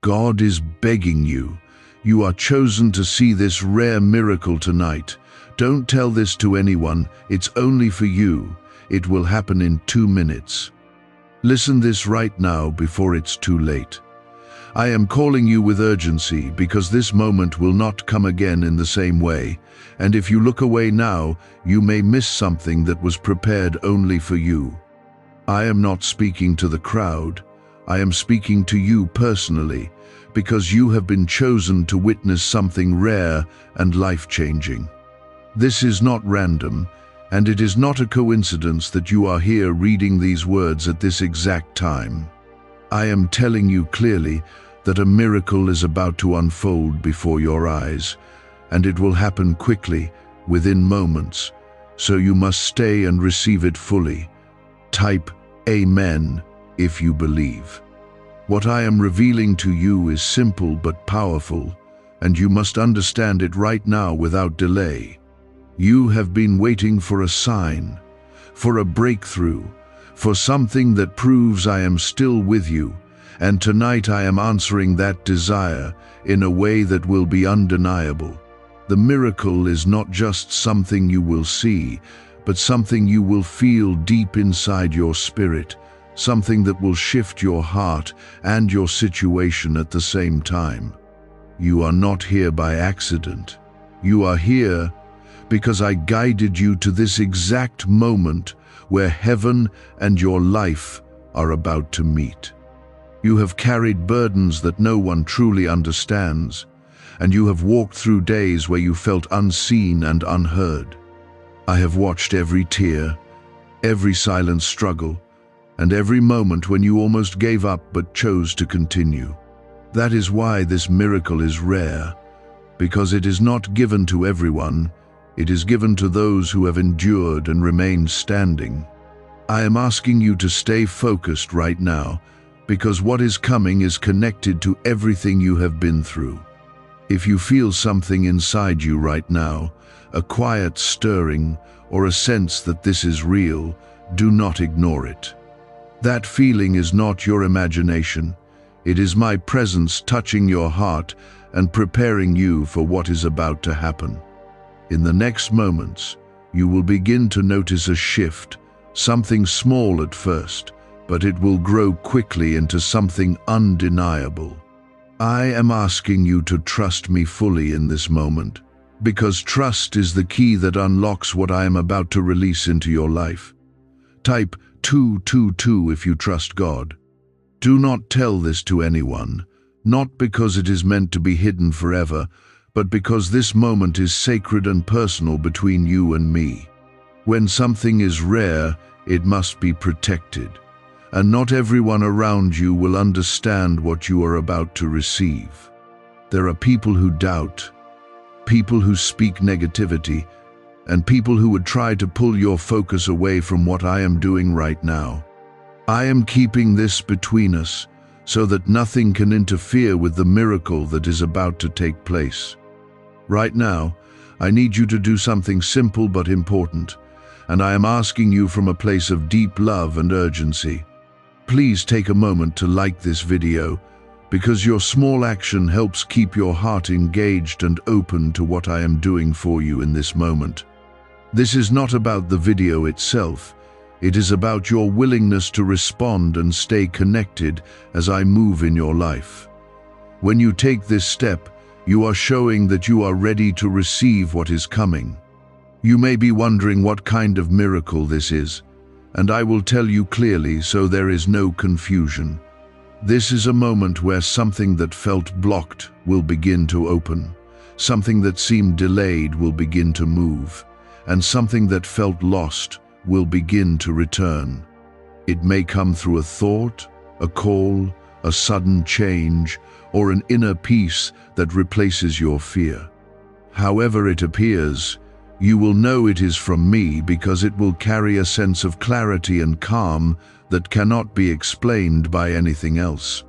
God is begging you. You are chosen to see this rare miracle tonight. Don't tell this to anyone. It's only for you. It will happen in 2 minutes. Listen this right now before it's too late. I am calling you with urgency because this moment will not come again in the same way. And if you look away now, you may miss something that was prepared only for you. I am not speaking to the crowd. I am speaking to you personally, because you have been chosen to witness something rare and life-changing. This is not random, and it is not a coincidence that you are here reading these words at this exact time. I am telling you clearly that a miracle is about to unfold before your eyes, and it will happen quickly, within moments, so you must stay and receive it fully. Type Amen if you believe. What I am revealing to you is simple but powerful, and you must understand it right now without delay. You have been waiting for a sign, for a breakthrough, for something that proves I am still with you, and tonight I am answering that desire in a way that will be undeniable. The miracle is not just something you will see, but something you will feel deep inside your spirit, something that will shift your heart and your situation at the same time. You are not here by accident. You are here because I guided you to this exact moment where heaven and your life are about to meet. You have carried burdens that no one truly understands, and you have walked through days where you felt unseen and unheard. I have watched every tear, every silent struggle, and every moment when you almost gave up but chose to continue. That is why this miracle is rare, because it is not given to everyone. It is given to those who have endured and remained standing. I am asking you to stay focused right now, because what is coming is connected to everything you have been through. If you feel something inside you right now, a quiet stirring or a sense that this is real, do not ignore it. That feeling is not your imagination. It is my presence touching your heart and preparing you for what is about to happen. In the next moments, you will begin to notice a shift, something small at first, but it will grow quickly into something undeniable. I am asking you to trust me fully in this moment, because trust is the key that unlocks what I am about to release into your life. Type 222 if you trust God. Do not tell this to anyone, not because it is meant to be hidden forever, but because this moment is sacred and personal between you and me. When something is rare, it must be protected, and not everyone around you will understand what you are about to receive. There are people who doubt, people who speak negativity, and people who would try to pull your focus away from what I am doing right now. I am keeping this between us so that nothing can interfere with the miracle that is about to take place. Right now, I need you to do something simple but important, and I am asking you from a place of deep love and urgency. Please take a moment to like this video, because your small action helps keep your heart engaged and open to what I am doing for you in this moment. This is not about the video itself. It is about your willingness to respond and stay connected as I move in your life. When you take this step, you are showing that you are ready to receive what is coming. You may be wondering what kind of miracle this is, and I will tell you clearly so there is no confusion. This is a moment where something that felt blocked will begin to open, something that seemed delayed will begin to move, and something that felt lost will begin to return. It may come through a thought, a call, a sudden change, or an inner peace that replaces your fear. However it appears, you will know it is from me because it will carry a sense of clarity and calm that cannot be explained by anything else.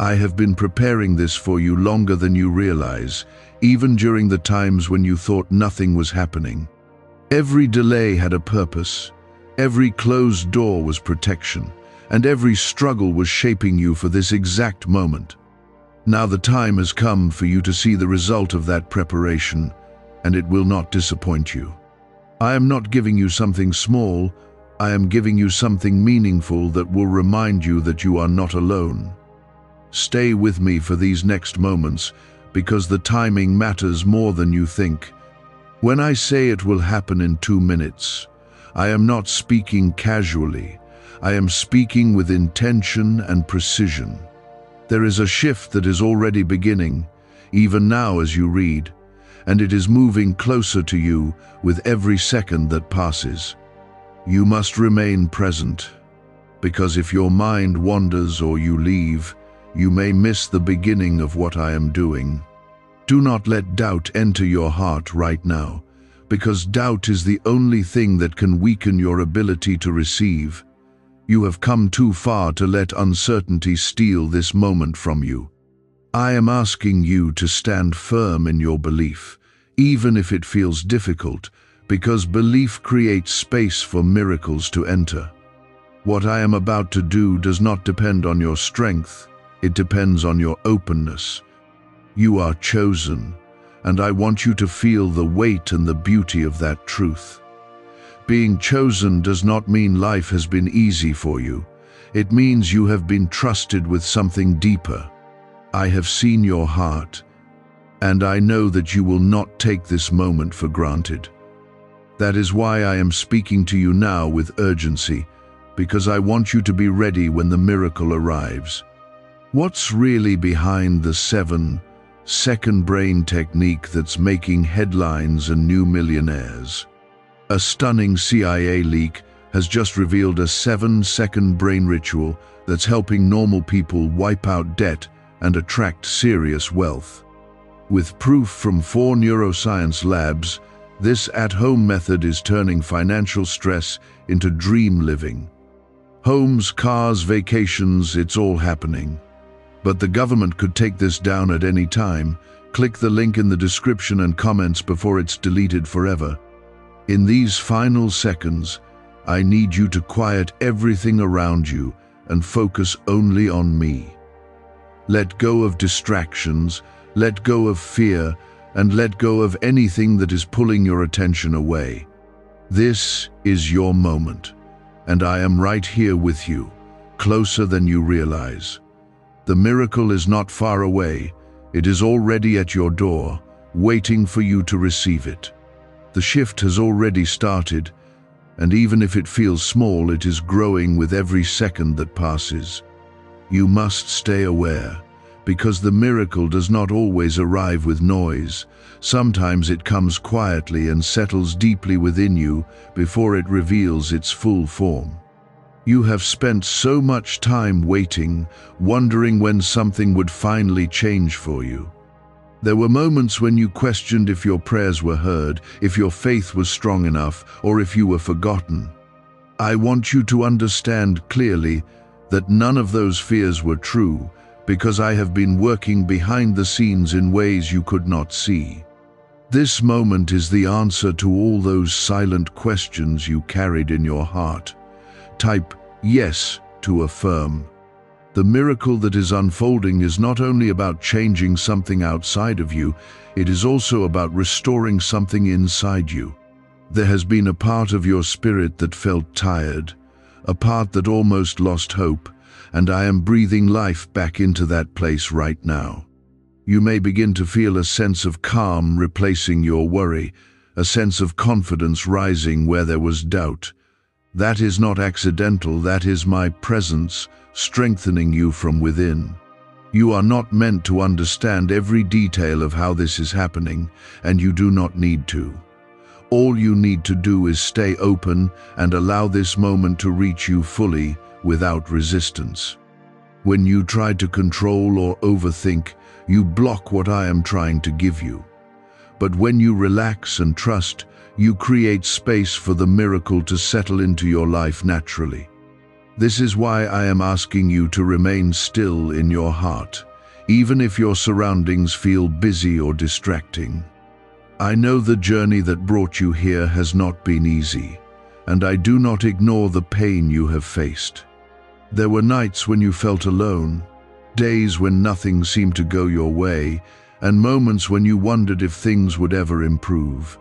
I have been preparing this for you longer than you realize, even during the times when you thought nothing was happening. Every delay had a purpose, every closed door was protection, and every struggle was shaping you for this exact moment. Now the time has come for you to see the result of that preparation, and it will not disappoint you. I am not giving you something small, I am giving you something meaningful that will remind you that you are not alone. Stay with me for these next moments, because the timing matters more than you think. When I say it will happen in 2 minutes, I am not speaking casually. I am speaking with intention and precision. There is a shift that is already beginning, even now as you read, and it is moving closer to you with every second that passes. You must remain present, because if your mind wanders or you leave, you may miss the beginning of what I am doing. Do not let doubt enter your heart right now, because doubt is the only thing that can weaken your ability to receive. You have come too far to let uncertainty steal this moment from you. I am asking you to stand firm in your belief, even if it feels difficult, because belief creates space for miracles to enter. What I am about to do does not depend on your strength, it depends on your openness. You are chosen, and I want you to feel the weight and the beauty of that truth. Being chosen does not mean life has been easy for you. It means you have been trusted with something deeper. I have seen your heart, and I know that you will not take this moment for granted. That is why I am speaking to you now with urgency, because I want you to be ready when the miracle arrives. What's really behind the 7-second brain technique that's making headlines and new millionaires? A stunning CIA leak has just revealed a 7-second brain ritual that's helping normal people wipe out debt and attract serious wealth. With proof from 4 neuroscience labs, this at-home method is turning financial stress into dream living. Homes, cars, vacations, it's all happening. But the government could take this down at any time. Click the link in the description and comments before it's deleted forever. In these final seconds, I need you to quiet everything around you and focus only on me. Let go of distractions, let go of fear, and let go of anything that is pulling your attention away. This is your moment, and I am right here with you, closer than you realize. The miracle is not far away, it is already at your door, waiting for you to receive it. The shift has already started, and even if it feels small, it is growing with every second that passes. You must stay aware, because the miracle does not always arrive with noise. Sometimes it comes quietly and settles deeply within you before it reveals its full form. You have spent so much time waiting, wondering when something would finally change for you. There were moments when you questioned if your prayers were heard, if your faith was strong enough, or if you were forgotten. I want you to understand clearly that none of those fears were true, because I have been working behind the scenes in ways you could not see. This moment is the answer to all those silent questions you carried in your heart. Type yes to affirm. The miracle that is unfolding is not only about changing something outside of you, it is also about restoring something inside you. There has been a part of your spirit that felt tired, a part that almost lost hope, and I am breathing life back into that place right now. You may begin to feel a sense of calm replacing your worry, a sense of confidence rising where there was doubt. That is not accidental, that is my presence strengthening you from within. You are not meant to understand every detail of how this is happening, and you do not need to. All you need to do is stay open and allow this moment to reach you fully without resistance. When you try to control or overthink, you block what I am trying to give you. But when you relax and trust, you create space for the miracle to settle into your life naturally. This is why I am asking you to remain still in your heart, even if your surroundings feel busy or distracting. I know the journey that brought you here has not been easy, and I do not ignore the pain you have faced. There were nights when you felt alone, days when nothing seemed to go your way, and moments when you wondered if things would ever improve.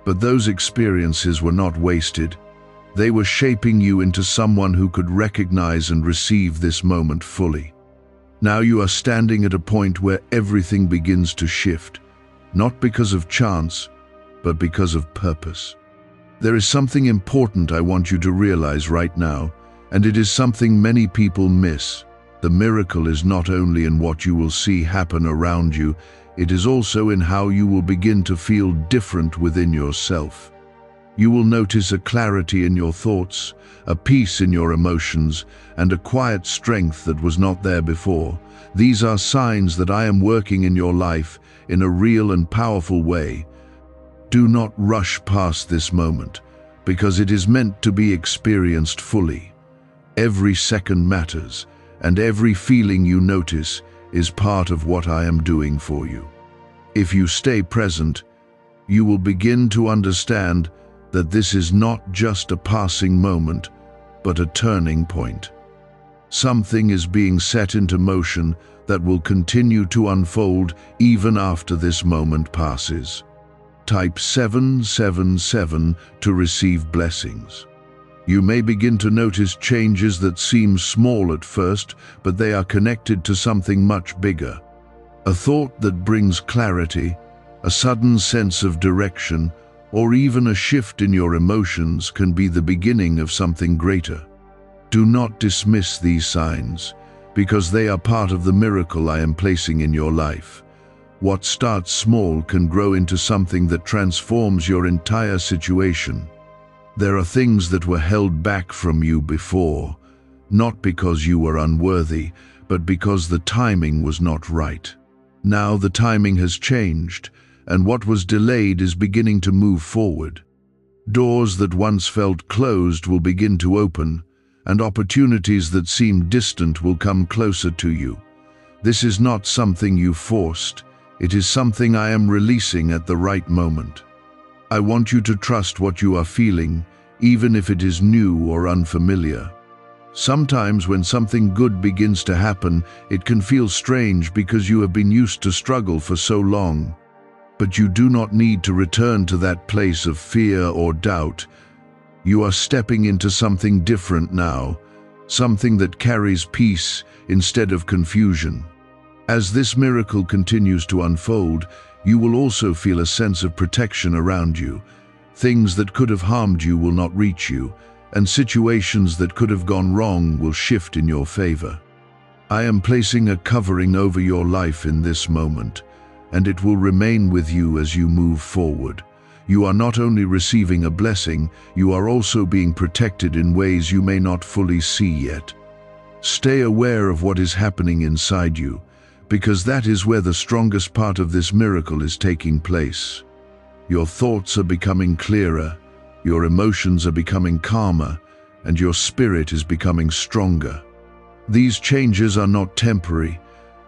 But those experiences were not wasted. They were shaping you into someone who could recognize and receive this moment fully. Now you are standing at a point where everything begins to shift, not because of chance, but because of purpose. There is something important I want you to realize right now, and it is something many people miss. The miracle is not only in what you will see happen around you, it is also in how you will begin to feel different within yourself. You will notice a clarity in your thoughts, a peace in your emotions, and a quiet strength that was not there before. These are signs that I am working in your life in a real and powerful way. Do not rush past this moment, because it is meant to be experienced fully. Every second matters, and every feeling you notice is part of what I am doing for you. If you stay present, you will begin to understand that this is not just a passing moment, but a turning point. Something is being set into motion that will continue to unfold even after this moment passes. Type 777 to receive blessings. You may begin to notice changes that seem small at first, but they are connected to something much bigger. A thought that brings clarity, a sudden sense of direction, or even a shift in your emotions can be the beginning of something greater. Do not dismiss these signs, because they are part of the miracle I am placing in your life. What starts small can grow into something that transforms your entire situation. There are things that were held back from you before, not because you were unworthy, but because the timing was not right. Now the timing has changed, and what was delayed is beginning to move forward. Doors that once felt closed will begin to open, and opportunities that seemed distant will come closer to you. This is not something you forced. It is something I am releasing at the right moment. I want you to trust what you are feeling, even if it is new or unfamiliar. Sometimes when something good begins to happen, it can feel strange because you have been used to struggle for so long. But you do not need to return to that place of fear or doubt. You are stepping into something different now, something that carries peace instead of confusion. As this miracle continues to unfold, you will also feel a sense of protection around you. Things that could have harmed you will not reach you, and situations that could have gone wrong will shift in your favor. I am placing a covering over your life in this moment, and it will remain with you as you move forward. You are not only receiving a blessing, you are also being protected in ways you may not fully see yet. Stay aware of what is happening inside you, because that is where the strongest part of this miracle is taking place. Your thoughts are becoming clearer, your emotions are becoming calmer, and your spirit is becoming stronger. These changes are not temporary.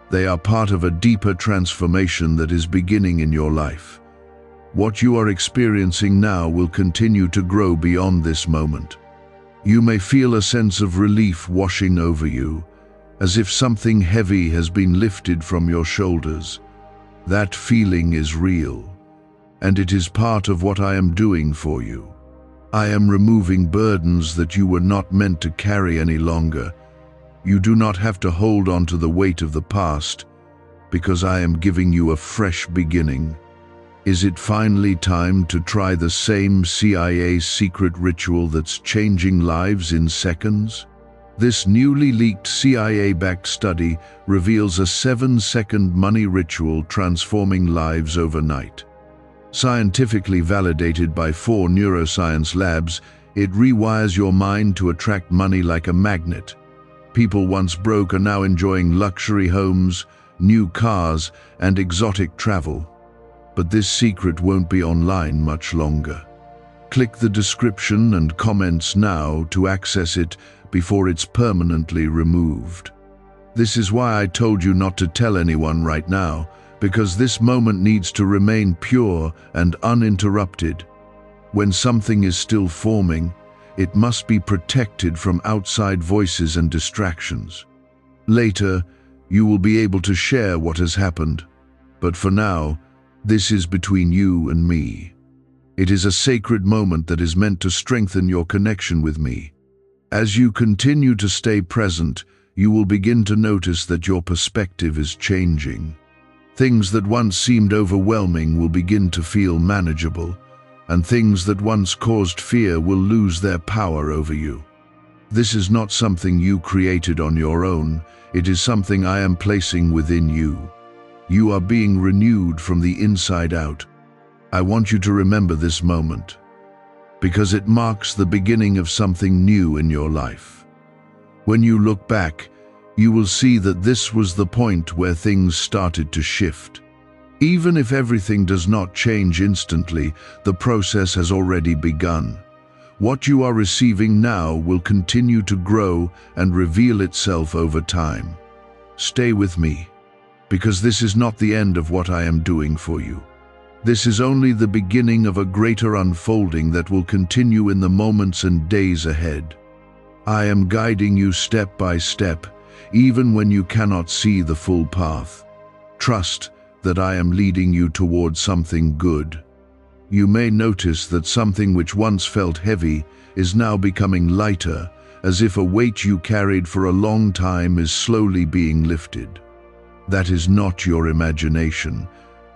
They are part of a deeper transformation that is beginning in your life. What you are experiencing now will continue to grow beyond this moment. You may feel a sense of relief washing over you, as if something heavy has been lifted from your shoulders. That feeling is real, and it is part of what I am doing for you. I am removing burdens that you were not meant to carry any longer. You do not have to hold on to the weight of the past, because I am giving you a fresh beginning. Is it finally time to try the same CIA secret ritual that's changing lives in seconds? This newly leaked CIA-backed study reveals a 7-second money ritual transforming lives overnight. Scientifically validated by 4 neuroscience labs, it rewires your mind to attract money like a magnet. People once broke are now enjoying luxury homes, new cars, and exotic travel. But this secret won't be online much longer. Click the description and comments now to access it before it's permanently removed. This is why I told you not to tell anyone right now, because this moment needs to remain pure and uninterrupted. When something is still forming, it must be protected from outside voices and distractions. Later, you will be able to share what has happened. But for now, this is between you and me. It is a sacred moment that is meant to strengthen your connection with me. As you continue to stay present, you will begin to notice that your perspective is changing. Things that once seemed overwhelming will begin to feel manageable, and things that once caused fear will lose their power over you. This is not something you created on your own, it is something I am placing within you. You are being renewed from the inside out. I want you to remember this moment, because it marks the beginning of something new in your life. When you look back, you will see that this was the point where things started to shift. Even if everything does not change instantly, the process has already begun. What you are receiving now will continue to grow and reveal itself over time. Stay with me, because this is not the end of what I am doing for you. This is only the beginning of a greater unfolding that will continue in the moments and days ahead. I am guiding you step by step, even when you cannot see the full path. Trust that I am leading you towards something good. You may notice that something which once felt heavy is now becoming lighter, as if a weight you carried for a long time is slowly being lifted. That is not your imagination.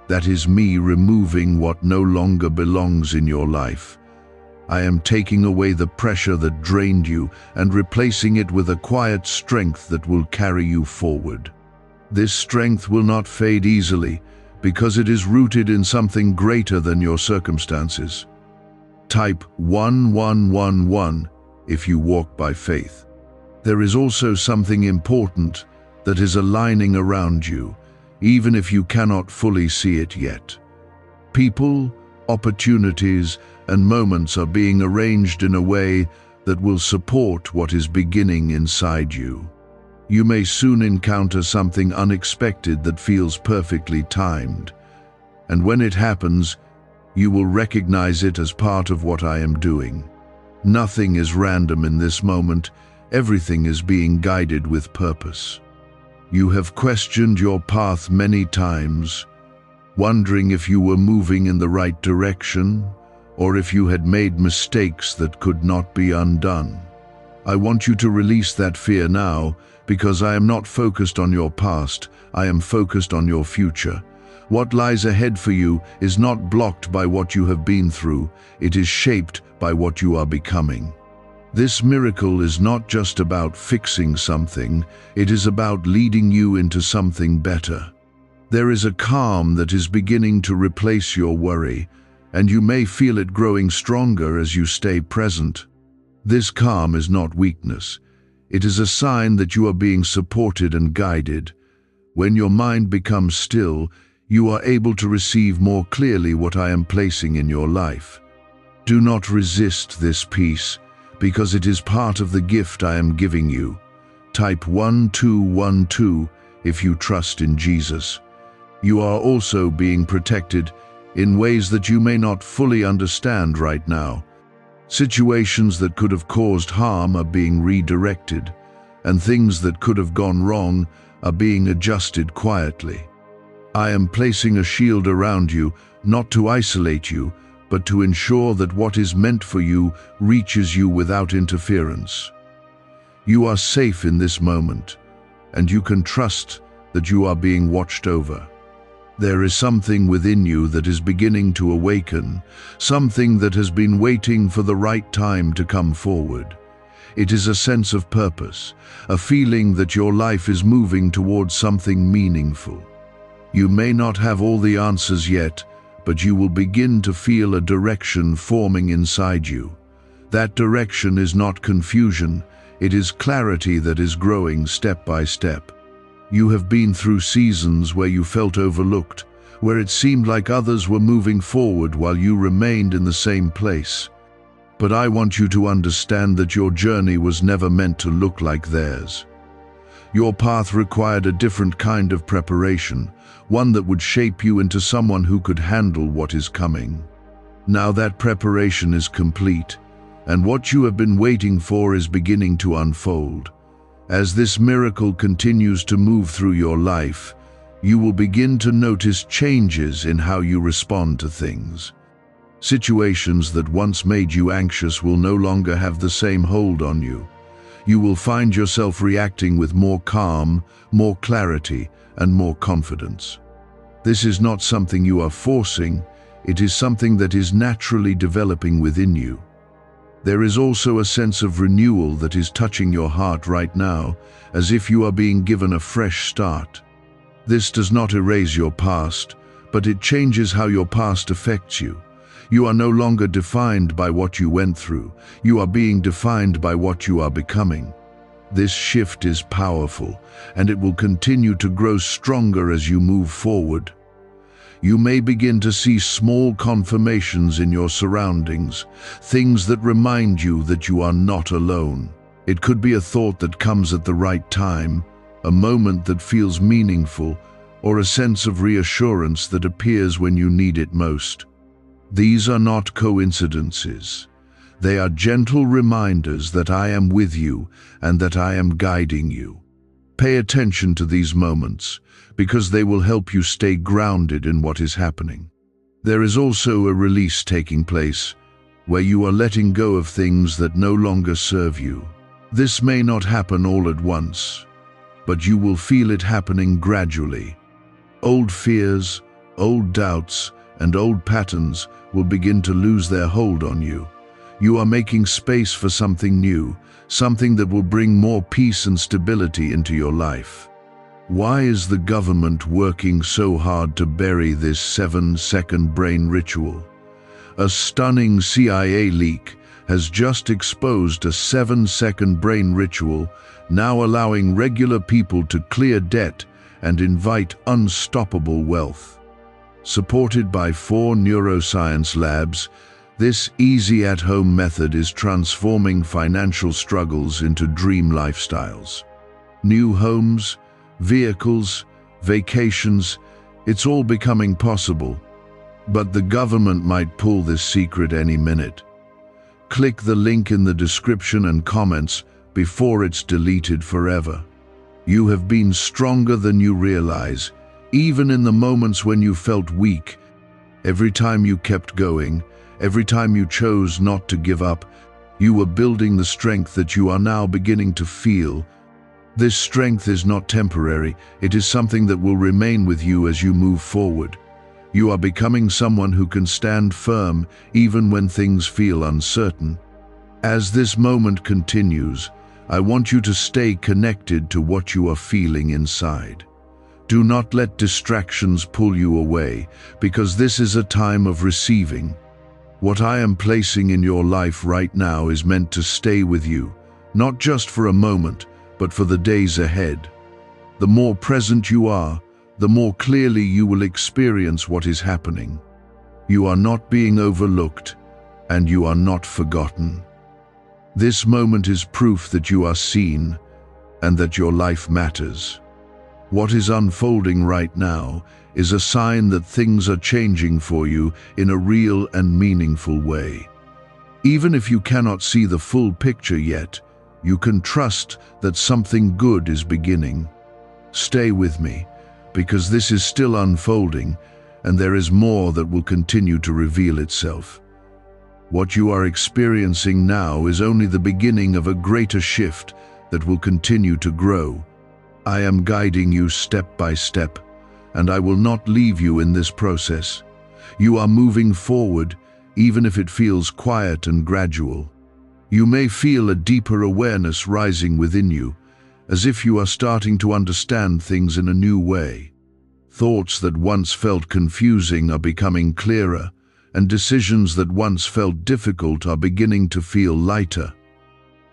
That is me removing what no longer belongs in your life. I am taking away the pressure that drained you and replacing it with a quiet strength that will carry you forward. This strength will not fade easily because it is rooted in something greater than your circumstances. Type 1111 if you walk by faith. There is also something important that is aligning around you, even if you cannot fully see it yet. People, opportunities, and moments are being arranged in a way that will support what is beginning inside you. You may soon encounter something unexpected that feels perfectly timed, and when it happens, you will recognize it as part of what I am doing. Nothing is random in this moment, everything is being guided with purpose. You have questioned your path many times, wondering if you were moving in the right direction, or if you had made mistakes that could not be undone. I want you to release that fear now, because I am not focused on your past, I am focused on your future. What lies ahead for you is not blocked by what you have been through, it is shaped by what you are becoming. This miracle is not just about fixing something, it is about leading you into something better. There is a calm that is beginning to replace your worry, and you may feel it growing stronger as you stay present. This calm is not weakness. It is a sign that you are being supported and guided. When your mind becomes still, you are able to receive more clearly what I am placing in your life. Do not resist this peace, because it is part of the gift I am giving you. Type 1212 if you trust in Jesus. You are also being protected in ways that you may not fully understand right now. Situations that could have caused harm are being redirected, and things that could have gone wrong are being adjusted quietly. I am placing a shield around you, not to isolate you, but to ensure that what is meant for you reaches you without interference. You are safe in this moment, and you can trust that you are being watched over. There is something within you that is beginning to awaken, something that has been waiting for the right time to come forward. It is a sense of purpose, a feeling that your life is moving towards something meaningful. You may not have all the answers yet, but you will begin to feel a direction forming inside you. That direction is not confusion, it is clarity that is growing step by step. You have been through seasons where you felt overlooked, where it seemed like others were moving forward while you remained in the same place. But I want you to understand that your journey was never meant to look like theirs. Your path required a different kind of preparation, one that would shape you into someone who could handle what is coming. Now that preparation is complete, and what you have been waiting for is beginning to unfold. As this miracle continues to move through your life, you will begin to notice changes in how you respond to things. Situations that once made you anxious will no longer have the same hold on you. You will find yourself reacting with more calm, more clarity, and more confidence. This is not something you are forcing, it is something that is naturally developing within you. There is also a sense of renewal that is touching your heart right now, as if you are being given a fresh start. This does not erase your past, but it changes how your past affects you. You are no longer defined by what you went through. You are being defined by what you are becoming. This shift is powerful, and it will continue to grow stronger as you move forward. You may begin to see small confirmations in your surroundings, things that remind you that you are not alone. It could be a thought that comes at the right time, a moment that feels meaningful, or a sense of reassurance that appears when you need it most. These are not coincidences. They are gentle reminders that I am with you and that I am guiding you. Pay attention to these moments, because they will help you stay grounded in what is happening. There is also a release taking place, where you are letting go of things that no longer serve you. This may not happen all at once, but you will feel it happening gradually. Old fears, old doubts, and old patterns will begin to lose their hold on you. You are making space for something new, something that will bring more peace and stability into your life. Why is the government working so hard to bury this 7-second brain ritual? A stunning CIA leak has just exposed a 7-second brain ritual, now allowing regular people to clear debt and invite unstoppable wealth. Supported by 4 neuroscience labs, this easy at-home method is transforming financial struggles into dream lifestyles. New homes, vehicles, vacations, it's all becoming possible. But the government might pull this secret any minute. Click the link in the description and comments before it's deleted forever. You have been stronger than you realize, even in the moments when you felt weak. Every time you kept going, every time you chose not to give up, you were building the strength that you are now beginning to feel. This strength is not temporary, it is something that will remain with you as you move forward. You are becoming someone who can stand firm even when things feel uncertain. As this moment continues, I want you to stay connected to what you are feeling inside. Do not let distractions pull you away, because this is a time of receiving. What I am placing in your life right now is meant to stay with you, not just for a moment, but for the days ahead. The more present you are, the more clearly you will experience what is happening. You are not being overlooked, and you are not forgotten. This moment is proof that you are seen, and that your life matters. What is unfolding right now is a sign that things are changing for you in a real and meaningful way. Even if you cannot see the full picture yet, you can trust that something good is beginning. Stay with me, because this is still unfolding, and there is more that will continue to reveal itself. What you are experiencing now is only the beginning of a greater shift that will continue to grow. I am guiding you step by step, and I will not leave you in this process. You are moving forward, even if it feels quiet and gradual. You may feel a deeper awareness rising within you, as if you are starting to understand things in a new way. Thoughts that once felt confusing are becoming clearer, and decisions that once felt difficult are beginning to feel lighter.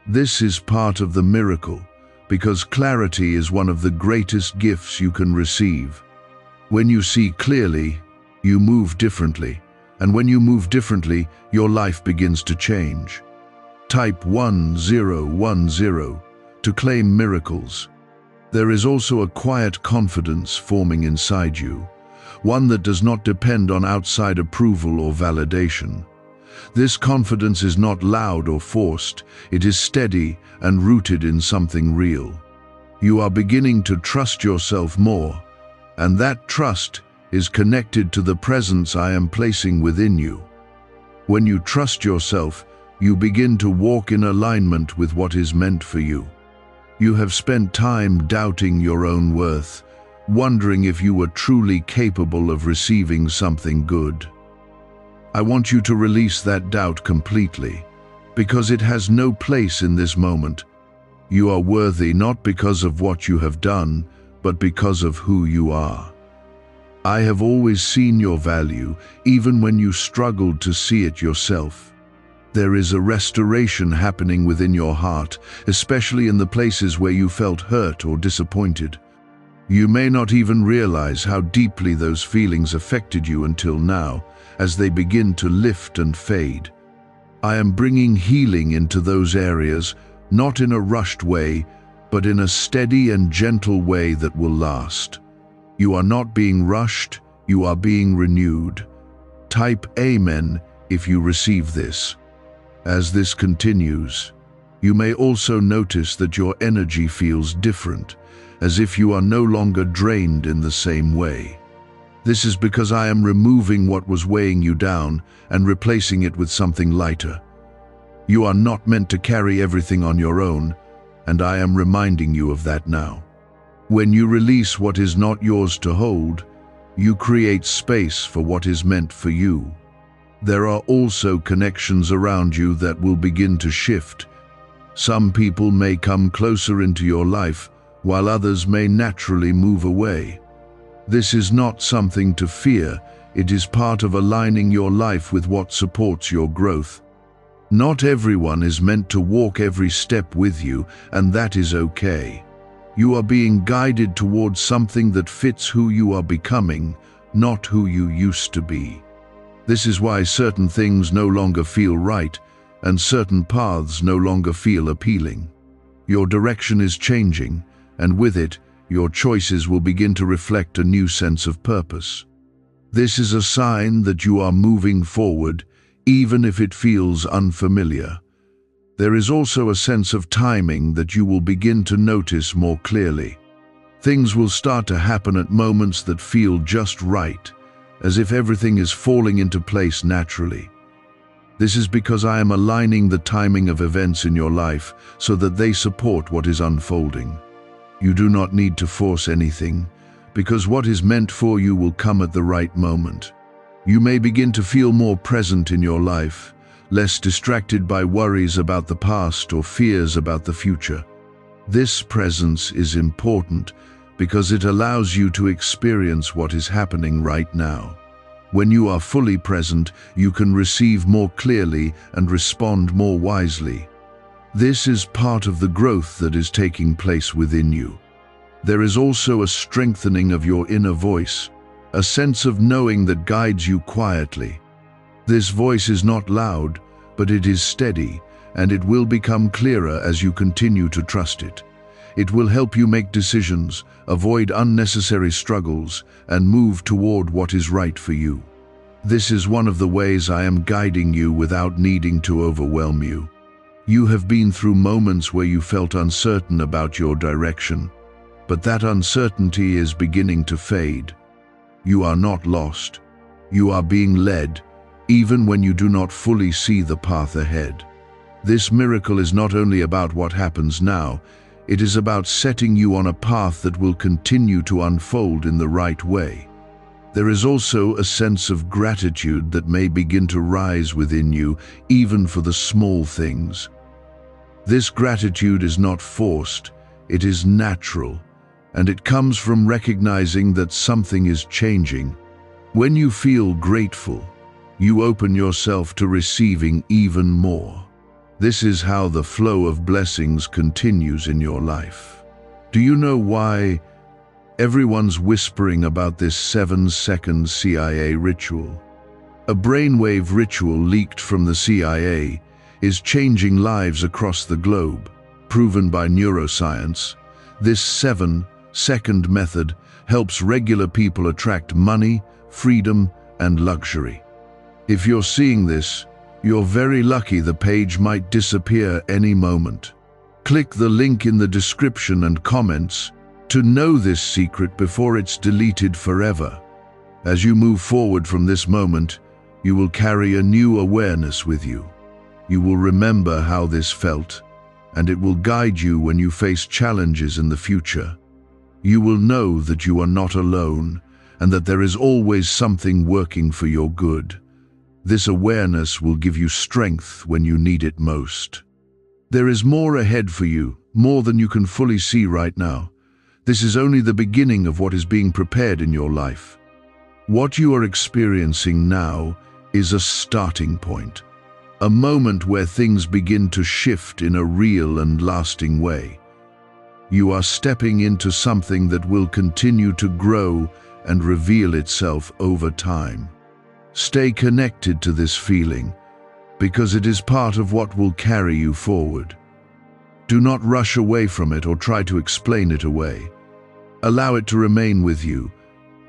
This is part of the miracle, because clarity is one of the greatest gifts you can receive. When you see clearly, you move differently, and when you move differently, your life begins to change. Type 1010 to claim miracles. There is also a quiet confidence forming inside you, one that does not depend on outside approval or validation. This confidence is not loud or forced, it is steady and rooted in something real. You are beginning to trust yourself more, and that trust is connected to the presence I am placing within you. When you trust yourself, you begin to walk in alignment with what is meant for you. You have spent time doubting your own worth, wondering if you were truly capable of receiving something good. I want you to release that doubt completely, because it has no place in this moment. You are worthy not because of what you have done, but because of who you are. I have always seen your value, even when you struggled to see it yourself. There is a restoration happening within your heart, especially in the places where you felt hurt or disappointed. You may not even realize how deeply those feelings affected you until now, as they begin to lift and fade. I am bringing healing into those areas, not in a rushed way, but in a steady and gentle way that will last. You are not being rushed, you are being renewed. Type Amen if you receive this. As this continues, you may also notice that your energy feels different, as if you are no longer drained in the same way. This is because I am removing what was weighing you down and replacing it with something lighter. You are not meant to carry everything on your own, and I am reminding you of that now. When you release what is not yours to hold, you create space for what is meant for you. There are also connections around you that will begin to shift. Some people may come closer into your life, while others may naturally move away. This is not something to fear, it is part of aligning your life with what supports your growth. Not everyone is meant to walk every step with you, and that is okay. You are being guided towards something that fits who you are becoming, not who you used to be. This is why certain things no longer feel right, and certain paths no longer feel appealing. Your direction is changing, and with it, your choices will begin to reflect a new sense of purpose. This is a sign that you are moving forward, even if it feels unfamiliar. There is also a sense of timing that you will begin to notice more clearly. Things will start to happen at moments that feel just right, as if everything is falling into place naturally. This is because I am aligning the timing of events in your life so that they support what is unfolding. You do not need to force anything, because what is meant for you will come at the right moment. You may begin to feel more present in your life, less distracted by worries about the past or fears about the future. This presence is important because it allows you to experience what is happening right now. When you are fully present, you can receive more clearly and respond more wisely. This is part of the growth that is taking place within you. There is also a strengthening of your inner voice, a sense of knowing that guides you quietly. This voice is not loud, but it is steady, and it will become clearer as you continue to trust it. It will help you make decisions, avoid unnecessary struggles, and move toward what is right for you. This is one of the ways I am guiding you without needing to overwhelm you. You have been through moments where you felt uncertain about your direction, but that uncertainty is beginning to fade. You are not lost. You are being led, even when you do not fully see the path ahead. This miracle is not only about what happens now, it is about setting you on a path that will continue to unfold in the right way. There is also a sense of gratitude that may begin to rise within you, even for the small things. This gratitude is not forced, it is natural, and it comes from recognizing that something is changing. When you feel grateful, you open yourself to receiving even more. This is how the flow of blessings continues in your life. Do you know why everyone's whispering about this 7-second CIA ritual? A brainwave ritual leaked from the CIA is changing lives across the globe. Proven by neuroscience, this 7-second method helps regular people attract money, freedom, and luxury. If you're seeing this, you're very lucky. The page might disappear any moment. Click the link in the description and comments to know this secret before it's deleted forever. As you move forward from this moment, you will carry a new awareness with you. You will remember how this felt, and it will guide you when you face challenges in the future. You will know that you are not alone, and that there is always something working for your good. This awareness will give you strength when you need it most. There is more ahead for you, more than you can fully see right now. This is only the beginning of what is being prepared in your life. What you are experiencing now is a starting point, a moment where things begin to shift in a real and lasting way. You are stepping into something that will continue to grow and reveal itself over time. Stay connected to this feeling, because it is part of what will carry you forward. Do not rush away from it or try to explain it away. Allow it to remain with you,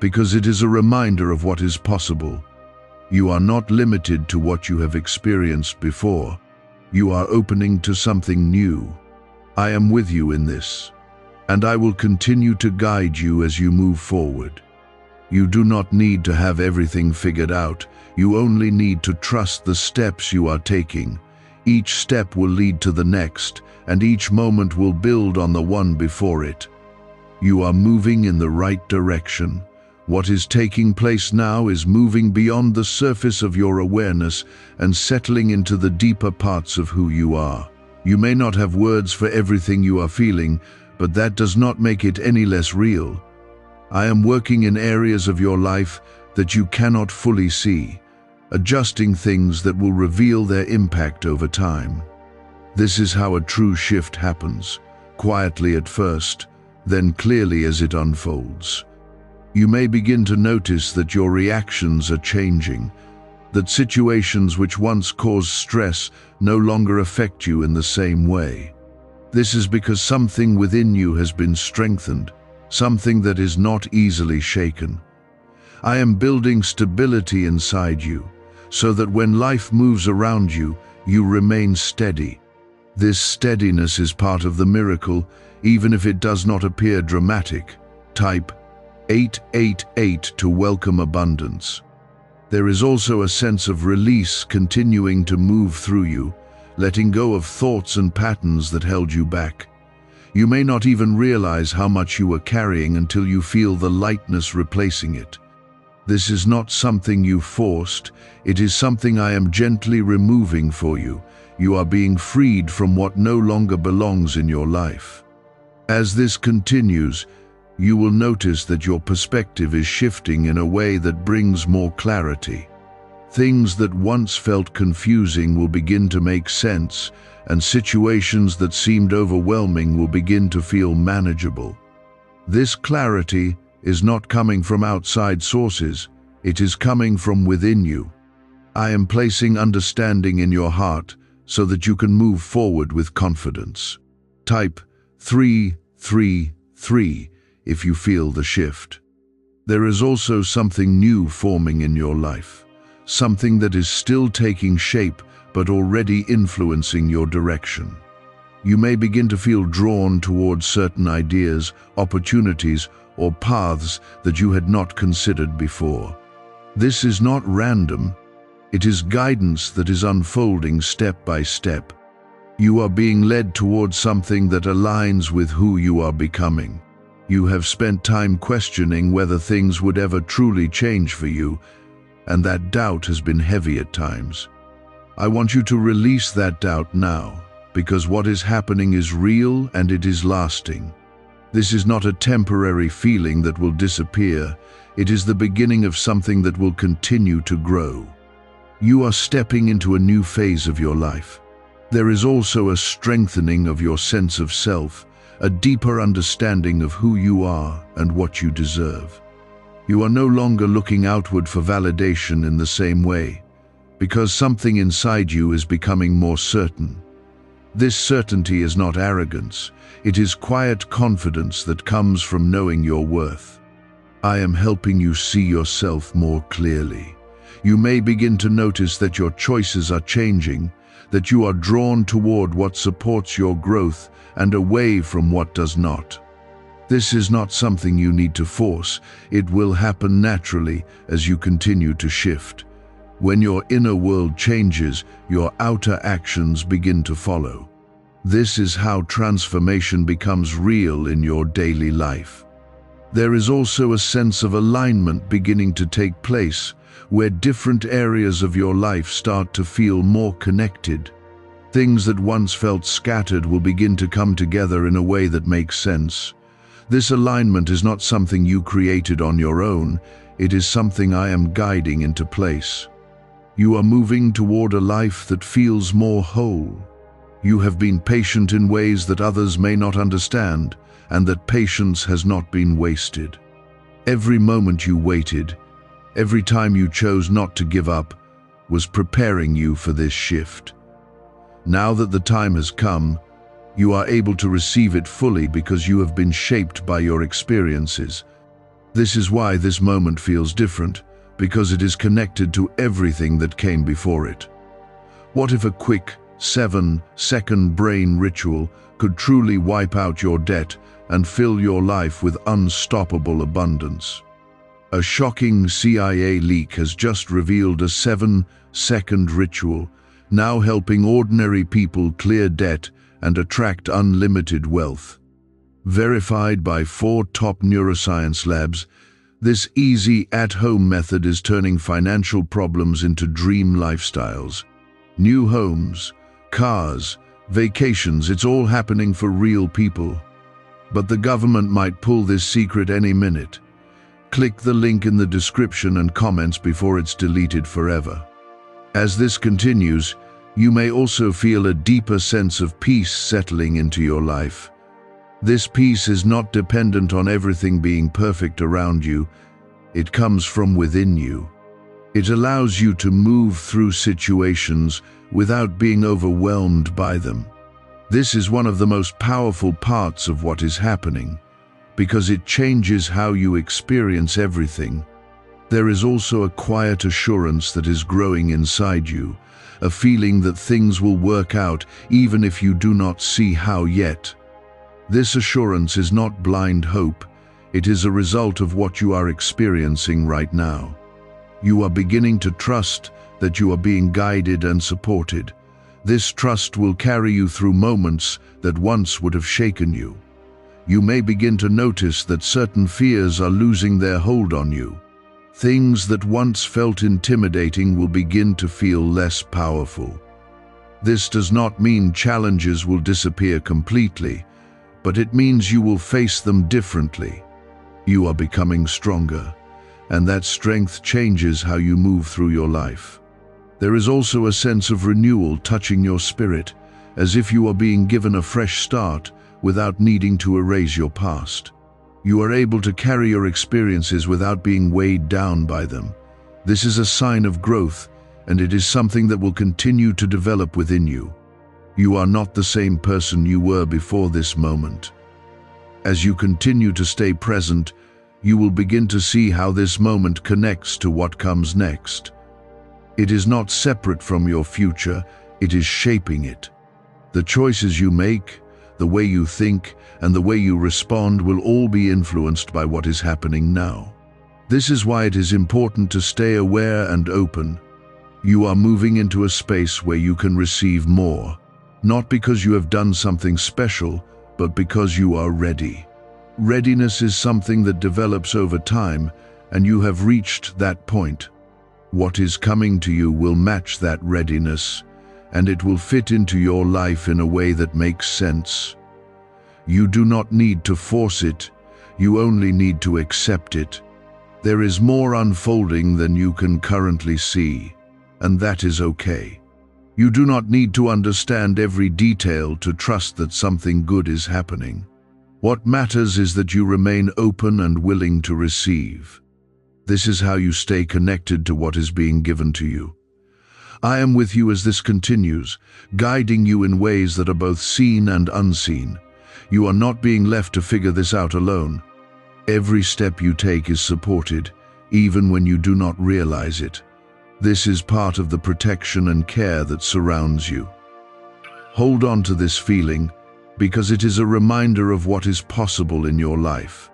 because it is a reminder of what is possible. You are not limited to what you have experienced before. You are opening to something new. I am with you in this, and I will continue to guide you as you move forward. You do not need to have everything figured out. You only need to trust the steps you are taking. Each step will lead to the next, and each moment will build on the one before it. You are moving in the right direction. What is taking place now is moving beyond the surface of your awareness and settling into the deeper parts of who you are. You may not have words for everything you are feeling, but that does not make it any less real. I am working in areas of your life that you cannot fully see, adjusting things that will reveal their impact over time. This is how a true shift happens, quietly at first, then clearly as it unfolds. You may begin to notice that your reactions are changing, that situations which once caused stress no longer affect you in the same way. This is because something within you has been strengthened, something that is not easily shaken. I am building stability inside you, so that when life moves around you, you remain steady. This steadiness is part of the miracle, even if it does not appear dramatic. Type 888 to welcome abundance. There is also a sense of release continuing to move through you, letting go of thoughts and patterns that held you back. You may not even realize how much you are carrying until you feel the lightness replacing it. This is not something you forced, it is something I am gently removing for you. You are being freed from what no longer belongs in your life. As this continues, you will notice that your perspective is shifting in a way that brings more clarity. Things that once felt confusing will begin to make sense, and situations that seemed overwhelming will begin to feel manageable. This clarity is not coming from outside sources, it is coming from within you. I am placing understanding in your heart so that you can move forward with confidence. Type 333 if you feel the shift. There is also something new forming in your life, something that is still taking shape but already influencing your direction. You may begin to feel drawn towards certain ideas, opportunities, or paths that you had not considered before. This is not random. It is guidance that is unfolding step by step. You are being led towards something that aligns with who you are becoming. You have spent time questioning whether things would ever truly change for you, and that doubt has been heavy at times. I want you to release that doubt now, because what is happening is real and it is lasting. This is not a temporary feeling that will disappear. It is the beginning of something that will continue to grow. You are stepping into a new phase of your life. There is also a strengthening of your sense of self, a deeper understanding of who you are and what you deserve. You are no longer looking outward for validation in the same way, because something inside you is becoming more certain. This certainty is not arrogance, it is quiet confidence that comes from knowing your worth. I am helping you see yourself more clearly. You may begin to notice that your choices are changing, that you are drawn toward what supports your growth and away from what does not. This is not something you need to force. It will happen naturally as you continue to shift. When your inner world changes, your outer actions begin to follow. This is how transformation becomes real in your daily life. There is also a sense of alignment beginning to take place, where different areas of your life start to feel more connected. Things that once felt scattered will begin to come together in a way that makes sense. This alignment is not something you created on your own, it is something I am guiding into place. You are moving toward a life that feels more whole. You have been patient in ways that others may not understand, and that patience has not been wasted. Every moment you waited, every time you chose not to give up, was preparing you for this shift. Now that the time has come, you are able to receive it fully because you have been shaped by your experiences. This is why this moment feels different, because it is connected to everything that came before it. What if a quick 7-second brain ritual could truly wipe out your debt and fill your life with unstoppable abundance? A shocking CIA leak has just revealed a 7-second ritual, now helping ordinary people clear debt and attract unlimited wealth. Verified by 4 top neuroscience labs, this easy at-home method is turning financial problems into dream lifestyles. New homes, cars, vacations, it's all happening for real people. But the government might pull this secret any minute. Click the link in the description and comments before it's deleted forever. As this continues, you may also feel a deeper sense of peace settling into your life. This peace is not dependent on everything being perfect around you. It comes from within you. It allows you to move through situations without being overwhelmed by them. This is one of the most powerful parts of what is happening, because it changes how you experience everything. There is also a quiet assurance that is growing inside you, a feeling that things will work out even if you do not see how yet. This assurance is not blind hope, it is a result of what you are experiencing right now. You are beginning to trust that you are being guided and supported. This trust will carry you through moments that once would have shaken you. You may begin to notice that certain fears are losing their hold on you. Things that once felt intimidating will begin to feel less powerful. This does not mean challenges will disappear completely, but it means you will face them differently. You are becoming stronger, and that strength changes how you move through your life. There is also a sense of renewal touching your spirit, as if you are being given a fresh start without needing to erase your past. You are able to carry your experiences without being weighed down by them. This is a sign of growth, and it is something that will continue to develop within you. You are not the same person you were before this moment. As you continue to stay present, you will begin to see how this moment connects to what comes next. It is not separate from your future, it is shaping it. The choices you make, the way you think, and the way you respond will all be influenced by what is happening now. This is why it is important to stay aware and open. You are moving into a space where you can receive more, not because you have done something special, but because you are ready. Readiness is something that develops over time, and you have reached that point. What is coming to you will match that readiness, and it will fit into your life in a way that makes sense. You do not need to force it, you only need to accept it. There is more unfolding than you can currently see, and that is okay. You do not need to understand every detail to trust that something good is happening. What matters is that you remain open and willing to receive. This is how you stay connected to what is being given to you. I am with you as this continues, guiding you in ways that are both seen and unseen. You are not being left to figure this out alone. Every step you take is supported, even when you do not realize it. This is part of the protection and care that surrounds you. Hold on to this feeling, because it is a reminder of what is possible in your life.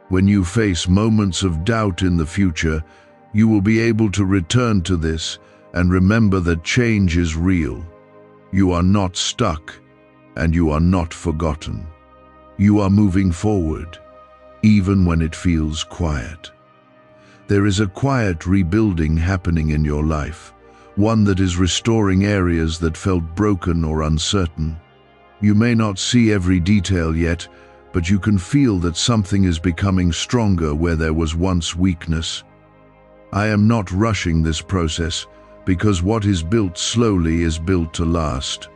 When you face moments of doubt in the future, you will be able to return to this and remember that change is real. You are not stuck, and you are not forgotten. You are moving forward, even when it feels quiet. There is a quiet rebuilding happening in your life, one that is restoring areas that felt broken or uncertain. You may not see every detail yet, but you can feel that something is becoming stronger where there was once weakness. I am not rushing this process, because what is built slowly is built to last.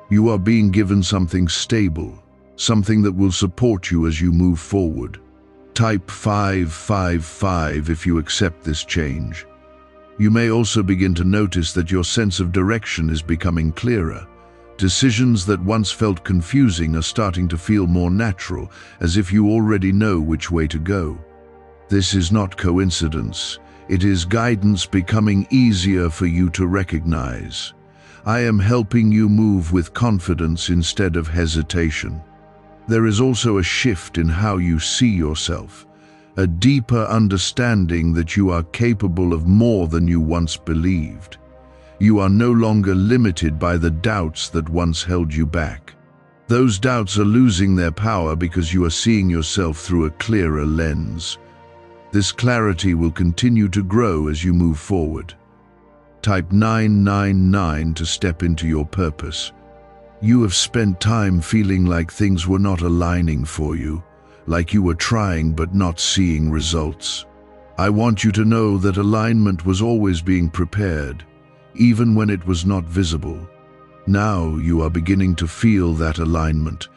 You are being given something stable, something that will support you as you move forward. Type 555 if you accept this change. You may also begin to notice that your sense of direction is becoming clearer. Decisions that once felt confusing are starting to feel more natural, as if you already know which way to go. This is not coincidence. It is guidance becoming easier for you to recognize. I am helping you move with confidence instead of hesitation. There is also a shift in how you see yourself, a deeper understanding that you are capable of more than you once believed. You are no longer limited by the doubts that once held you back. Those doubts are losing their power because you are seeing yourself through a clearer lens. This clarity will continue to grow as you move forward. Type 999 to step into your purpose. You have spent time feeling like things were not aligning for you, like you were trying but not seeing results. I want you to know that alignment was always being prepared, even when it was not visible. Now you are beginning to feel that alignment,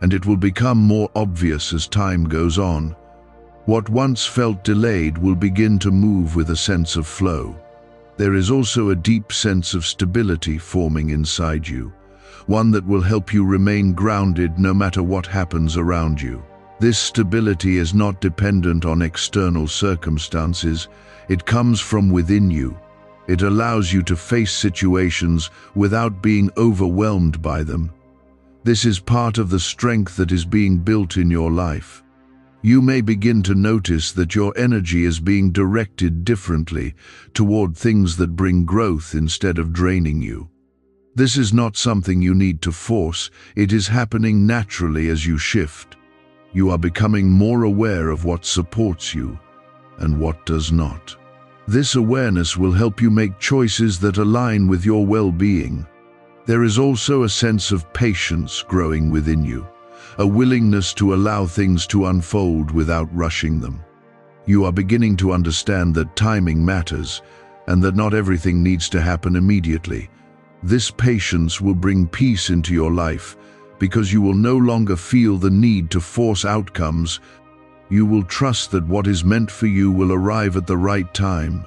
and it will become more obvious as time goes on. What once felt delayed will begin to move with a sense of flow. There is also a deep sense of stability forming inside you, one that will help you remain grounded no matter what happens around you. This stability is not dependent on external circumstances. It comes from within you. It allows you to face situations without being overwhelmed by them. This is part of the strength that is being built in your life. You may begin to notice that your energy is being directed differently toward things that bring growth instead of draining you. This is not something you need to force. It is happening naturally as you shift. You are becoming more aware of what supports you and what does not. This awareness will help you make choices that align with your well-being. There is also a sense of patience growing within you, a willingness to allow things to unfold without rushing them. You are beginning to understand that timing matters and that not everything needs to happen immediately. This patience will bring peace into your life because you will no longer feel the need to force outcomes. You will trust that what is meant for you will arrive at the right time.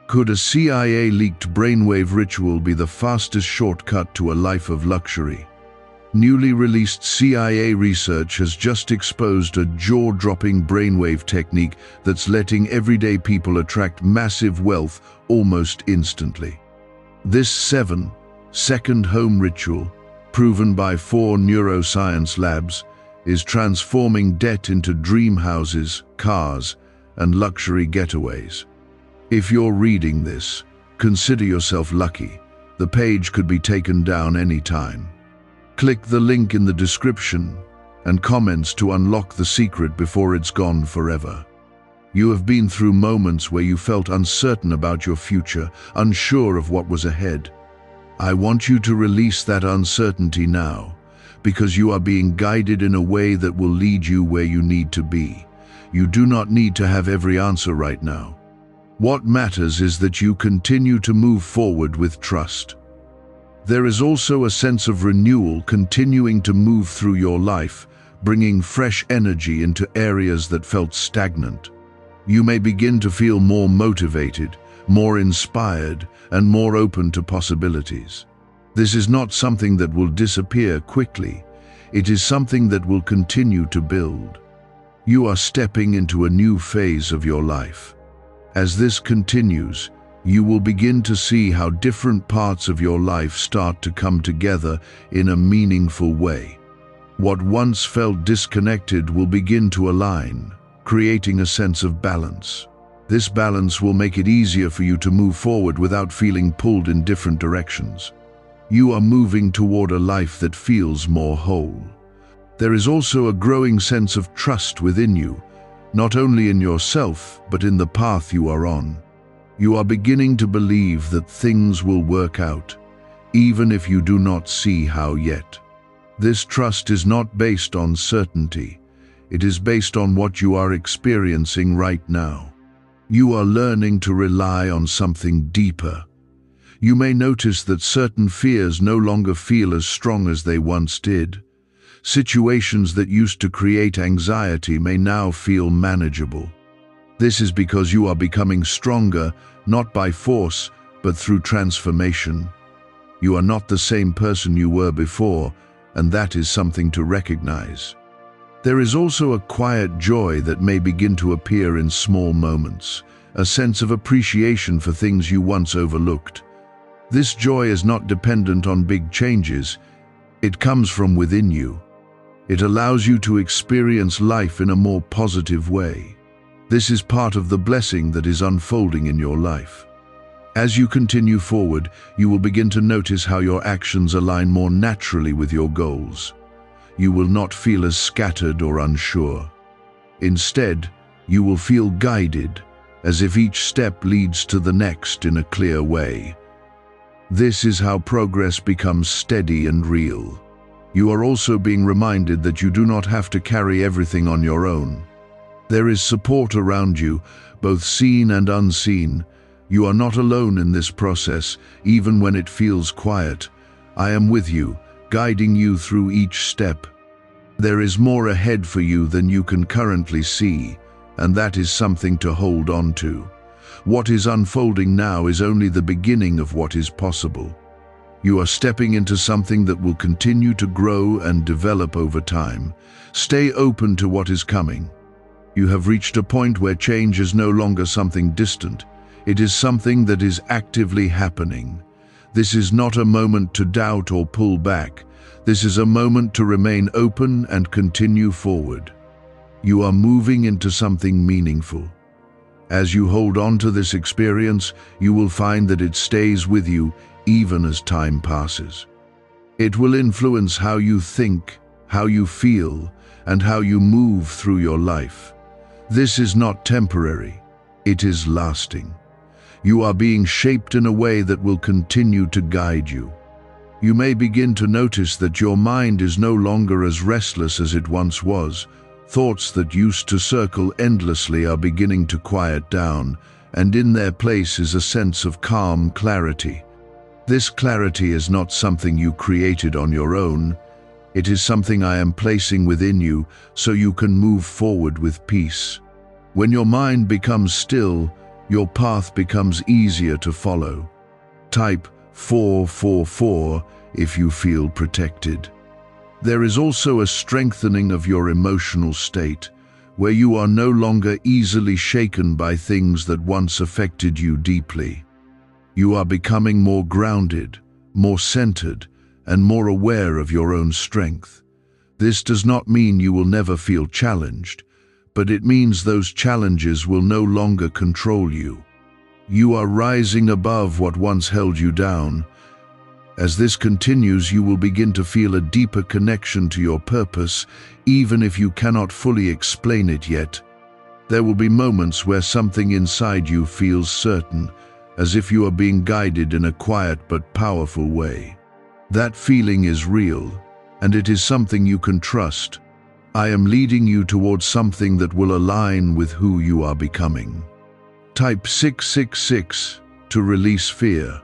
Could a CIA-leaked brainwave ritual be the fastest shortcut to a life of luxury? Newly released CIA research has just exposed a jaw-dropping brainwave technique that's letting everyday people attract massive wealth almost instantly. This 7-second home ritual, proven by 4 neuroscience labs, is transforming debt into dream houses, cars, and luxury getaways. If you're reading this, consider yourself lucky. The page could be taken down anytime. Click the link in the description and comments to unlock the secret before it's gone forever. You have been through moments where you felt uncertain about your future, unsure of what was ahead. I want you to release that uncertainty now, because you are being guided in a way that will lead you where you need to be. You do not need to have every answer right now. What matters is that you continue to move forward with trust. There is also a sense of renewal continuing to move through your life, bringing fresh energy into areas that felt stagnant. You may begin to feel more motivated, more inspired, and more open to possibilities. This is not something that will disappear quickly. It is something that will continue to build. You are stepping into a new phase of your life. As this continues, you will begin to see how different parts of your life start to come together in a meaningful way. What once felt disconnected will begin to align, creating a sense of balance. This balance will make it easier for you to move forward without feeling pulled in different directions. You are moving toward a life that feels more whole. There is also a growing sense of trust within you, not only in yourself, but in the path you are on. You are beginning to believe that things will work out, even if you do not see how yet. This trust is not based on certainty. It is based on what you are experiencing right now. You are learning to rely on something deeper. You may notice that certain fears no longer feel as strong as they once did. Situations that used to create anxiety may now feel manageable. This is because you are becoming stronger, not by force, but through transformation. You are not the same person you were before, and that is something to recognize. There is also a quiet joy that may begin to appear in small moments, a sense of appreciation for things you once overlooked. This joy is not dependent on big changes. It comes from within you. It allows you to experience life in a more positive way. This is part of the blessing that is unfolding in your life. As you continue forward, you will begin to notice how your actions align more naturally with your goals. You will not feel as scattered or unsure. Instead, you will feel guided, as if each step leads to the next in a clear way. This is how progress becomes steady and real. You are also being reminded that you do not have to carry everything on your own. There is support around you, both seen and unseen. You are not alone in this process, even when it feels quiet. I am with you, guiding you through each step. There is more ahead for you than you can currently see, and that is something to hold on to. What is unfolding now is only the beginning of what is possible. You are stepping into something that will continue to grow and develop over time. Stay open to what is coming. You have reached a point where change is no longer something distant. It is something that is actively happening. This is not a moment to doubt or pull back. This is a moment to remain open and continue forward. You are moving into something meaningful. As you hold on to this experience, you will find that it stays with you even as time passes. It will influence how you think, how you feel, and how you move through your life. This is not temporary. It is lasting. You are being shaped in a way that will continue to guide you. You may begin to notice that your mind is no longer as restless as it once was. Thoughts that used to circle endlessly are beginning to quiet down, and in their place is a sense of calm clarity. This clarity is not something you created on your own. It is something I am placing within you so you can move forward with peace. When your mind becomes still, your path becomes easier to follow. Type 444 if you feel protected. There is also a strengthening of your emotional state, where you are no longer easily shaken by things that once affected you deeply. You are becoming more grounded, more centered, and more aware of your own strength. This does not mean you will never feel challenged, but it means those challenges will no longer control you. You are rising above what once held you down. As this continues, you will begin to feel a deeper connection to your purpose, even if you cannot fully explain it yet. There will be moments where something inside you feels certain, as if you are being guided in a quiet but powerful way. That feeling is real, and it is something you can trust. I am leading you towards something that will align with who you are becoming. Type 666 to release fear.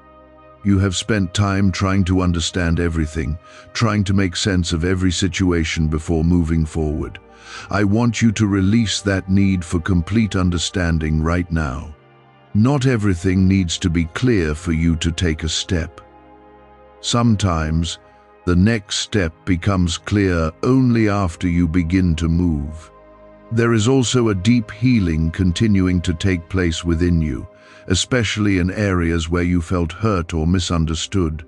You have spent time trying to understand everything, trying to make sense of every situation before moving forward. I want you to release that need for complete understanding right now. Not everything needs to be clear for you to take a step. Sometimes, the next step becomes clear only after you begin to move. There is also a deep healing continuing to take place within you, especially in areas where you felt hurt or misunderstood.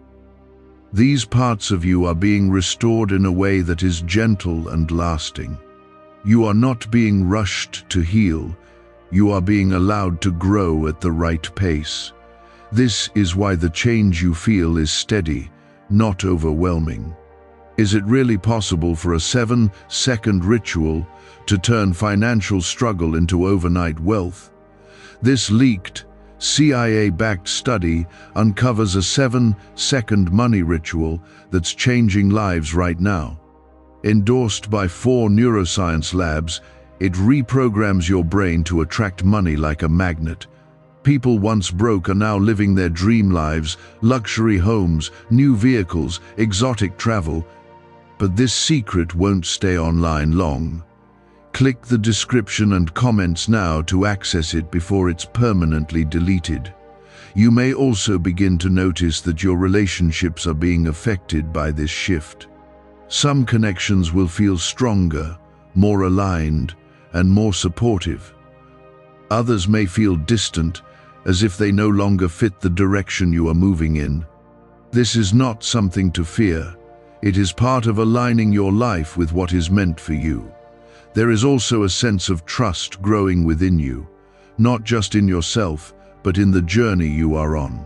These parts of you are being restored in a way that is gentle and lasting. You are not being rushed to heal. You are being allowed to grow at the right pace. This is why the change you feel is steady, not overwhelming. Is it really possible for a 7-second ritual to turn financial struggle into overnight wealth? This leaked, CIA-backed study uncovers a 7-second money ritual that's changing lives right now. Endorsed by 4 neuroscience labs, it reprograms your brain to attract money like a magnet. People once broke are now living their dream lives, luxury homes, new vehicles, exotic travel. But this secret won't stay online long. Click the description and comments now to access it before it's permanently deleted. You may also begin to notice that your relationships are being affected by this shift. Some connections will feel stronger, more aligned, and more supportive. Others may feel distant, as if they no longer fit the direction you are moving in. This is not something to fear. It is part of aligning your life with what is meant for you. There is also a sense of trust growing within you, not just in yourself, but in the journey you are on.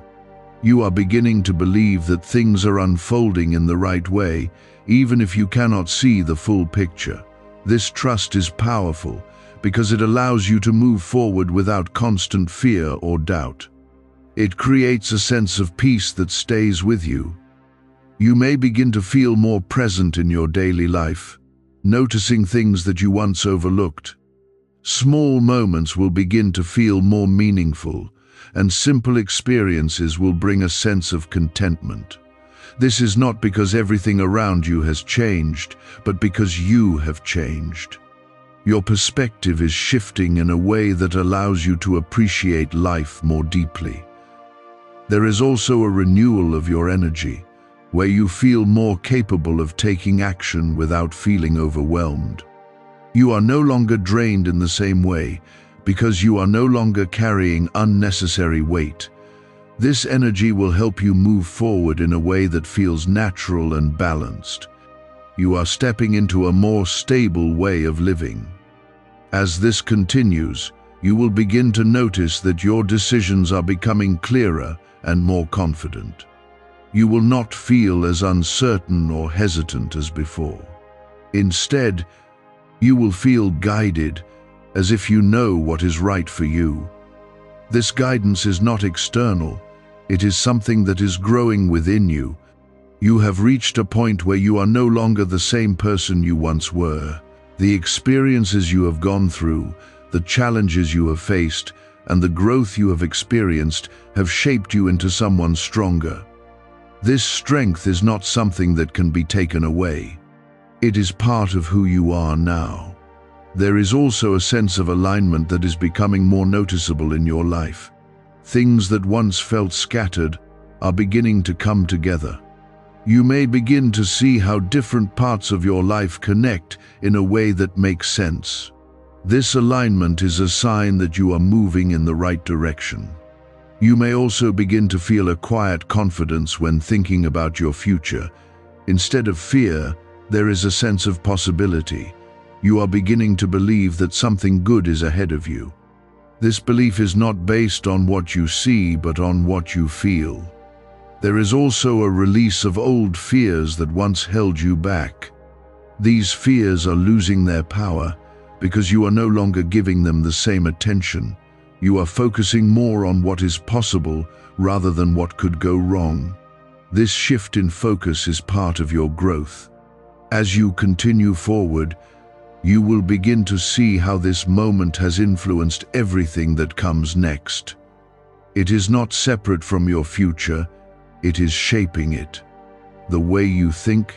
You are beginning to believe that things are unfolding in the right way, even if you cannot see the full picture. This trust is powerful because it allows you to move forward without constant fear or doubt. It creates a sense of peace that stays with you. You may begin to feel more present in your daily life, noticing things that you once overlooked. Small moments will begin to feel more meaningful, and simple experiences will bring a sense of contentment. This is not because everything around you has changed, but because you have changed. Your perspective is shifting in a way that allows you to appreciate life more deeply. There is also a renewal of your energy, where you feel more capable of taking action without feeling overwhelmed. You are no longer drained in the same way, because you are no longer carrying unnecessary weight. This energy will help you move forward in a way that feels natural and balanced. You are stepping into a more stable way of living. As this continues, you will begin to notice that your decisions are becoming clearer and more confident. You will not feel as uncertain or hesitant as before. Instead, you will feel guided, as if you know what is right for you. This guidance is not external, it is something that is growing within you. You have reached a point where you are no longer the same person you once were. The experiences you have gone through, the challenges you have faced, and the growth you have experienced have shaped you into someone stronger. This strength is not something that can be taken away. It is part of who you are now. There is also a sense of alignment that is becoming more noticeable in your life. Things that once felt scattered are beginning to come together. You may begin to see how different parts of your life connect in a way that makes sense. This alignment is a sign that you are moving in the right direction. You may also begin to feel a quiet confidence when thinking about your future. Instead of fear, there is a sense of possibility. You are beginning to believe that something good is ahead of you. This belief is not based on what you see, but on what you feel. There is also a release of old fears that once held you back. These fears are losing their power because you are no longer giving them the same attention. You are focusing more on what is possible rather than what could go wrong. This shift in focus is part of your growth. As you continue forward, you will begin to see how this moment has influenced everything that comes next. It is not separate from your future, it is shaping it. The way you think,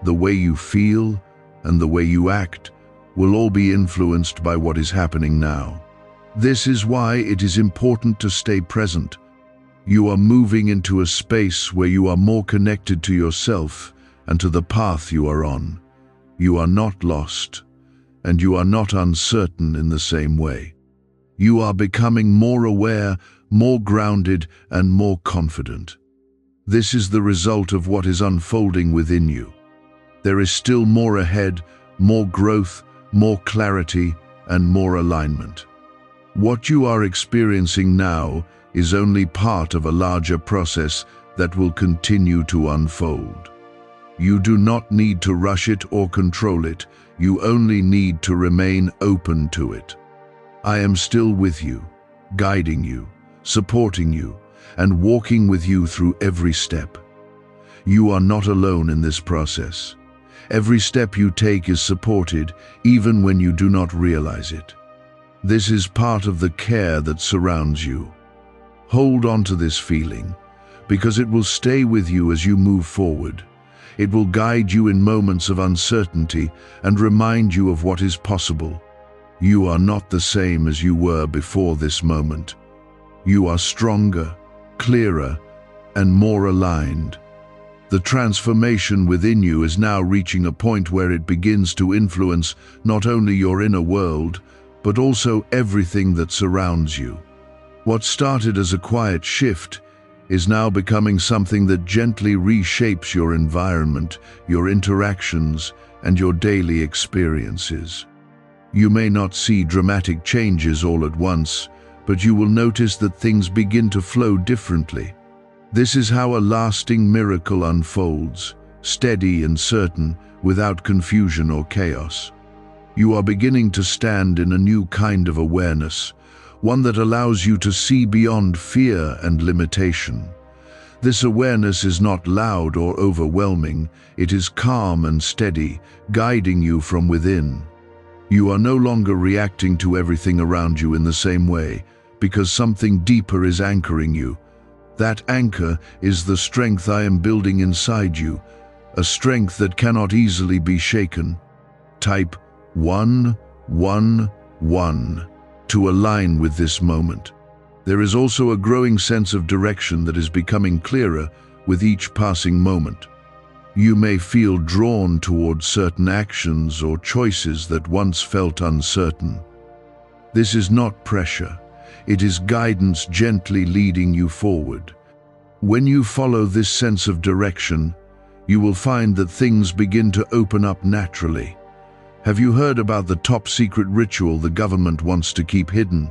the way you feel, and the way you act will all be influenced by what is happening now. This is why it is important to stay present. You are moving into a space where you are more connected to yourself and to the path you are on. You are not lost, and you are not uncertain in the same way. You are becoming more aware, more grounded, and more confident. This is the result of what is unfolding within you. There is still more ahead, more growth, more clarity, and more alignment. What you are experiencing now is only part of a larger process that will continue to unfold. You do not need to rush it or control it. You only need to remain open to it. I am still with you, guiding you, supporting you, and walking with you through every step. You are not alone in this process. Every step you take is supported, even when you do not realize it. This is part of the care that surrounds you. Hold on to this feeling, because it will stay with you as you move forward. It will guide you in moments of uncertainty and remind you of what is possible. You are not the same as you were before this moment. You are stronger, clearer, and more aligned. The transformation within you is now reaching a point where it begins to influence not only your inner world, but also everything that surrounds you. What started as a quiet shift is now becoming something that gently reshapes your environment, your interactions, and your daily experiences. You may not see dramatic changes all at once, but you will notice that things begin to flow differently. This is how a lasting miracle unfolds, steady and certain, without confusion or chaos. You are beginning to stand in a new kind of awareness, one that allows you to see beyond fear and limitation. This awareness is not loud or overwhelming, it is calm and steady, guiding you from within. You are no longer reacting to everything around you in the same way, because something deeper is anchoring you. That anchor is the strength I am building inside you, a strength that cannot easily be shaken. Type 111 to align with this moment. There is also a growing sense of direction that is becoming clearer with each passing moment. You may feel drawn towards certain actions or choices that once felt uncertain. This is not pressure. It is guidance gently leading you forward. When you follow this sense of direction, you will find that things begin to open up naturally. Have you heard about the top secret ritual the government wants to keep hidden?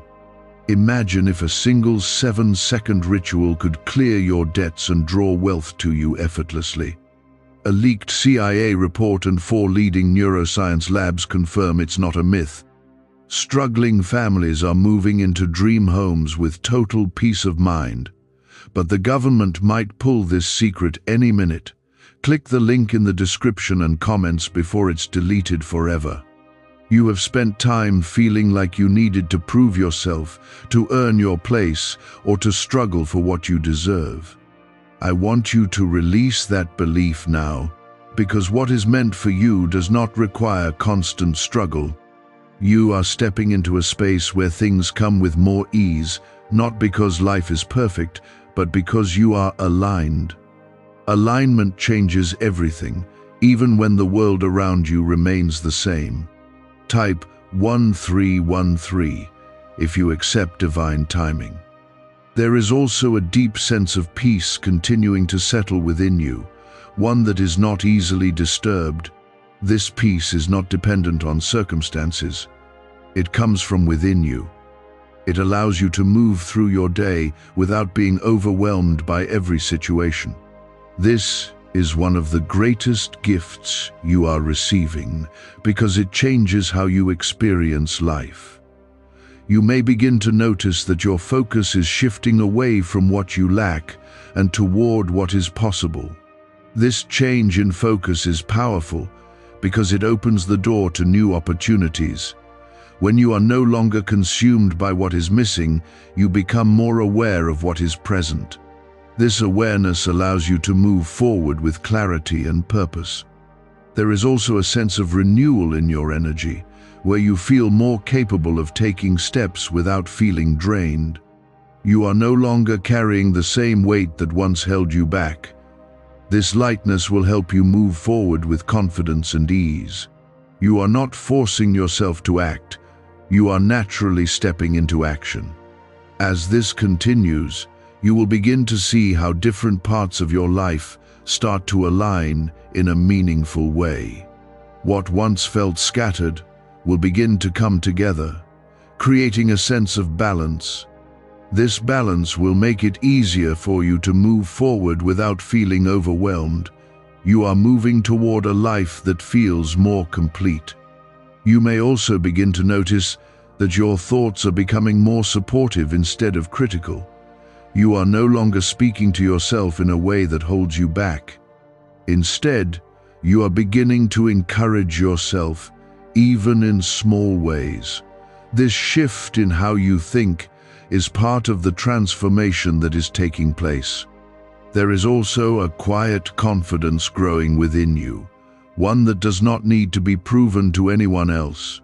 Imagine if a single 7-second ritual could clear your debts and draw wealth to you effortlessly. A leaked CIA report and 4 leading neuroscience labs confirm it's not a myth. Struggling families are moving into dream homes with total peace of mind. But the government might pull this secret any minute. Click the link in the description and comments before it's deleted forever. You have spent time feeling like you needed to prove yourself, to earn your place, or to struggle for what you deserve. I want you to release that belief now, because what is meant for you does not require constant struggle. You are stepping into a space where things come with more ease, not because life is perfect, but because you are aligned. Alignment changes everything, even when the world around you remains the same. Type 1313 if you accept divine timing. There is also a deep sense of peace continuing to settle within you, one that is not easily disturbed. This peace is not dependent on circumstances. It comes from within you. It allows you to move through your day without being overwhelmed by every situation. This is one of the greatest gifts you are receiving because it changes how you experience life. You may begin to notice that your focus is shifting away from what you lack and toward what is possible. This change in focus is powerful because it opens the door to new opportunities. When you are no longer consumed by what is missing, you become more aware of what is present. This awareness allows you to move forward with clarity and purpose. There is also a sense of renewal in your energy, where you feel more capable of taking steps without feeling drained. You are no longer carrying the same weight that once held you back. This lightness will help you move forward with confidence and ease. You are not forcing yourself to act. You are naturally stepping into action. As this continues, You will begin to see how different parts of your life start to align in a meaningful way. What once felt scattered will begin to come together, creating a sense of balance. This balance will make it easier for you to move forward without feeling overwhelmed. You are moving toward a life that feels more complete. You may also begin to notice that your thoughts are becoming more supportive instead of critical. You are no longer speaking to yourself in a way that holds you back. Instead, you are beginning to encourage yourself, even in small ways. This shift in how you think is part of the transformation that is taking place. There is also a quiet confidence growing within you, one that does not need to be proven to anyone else.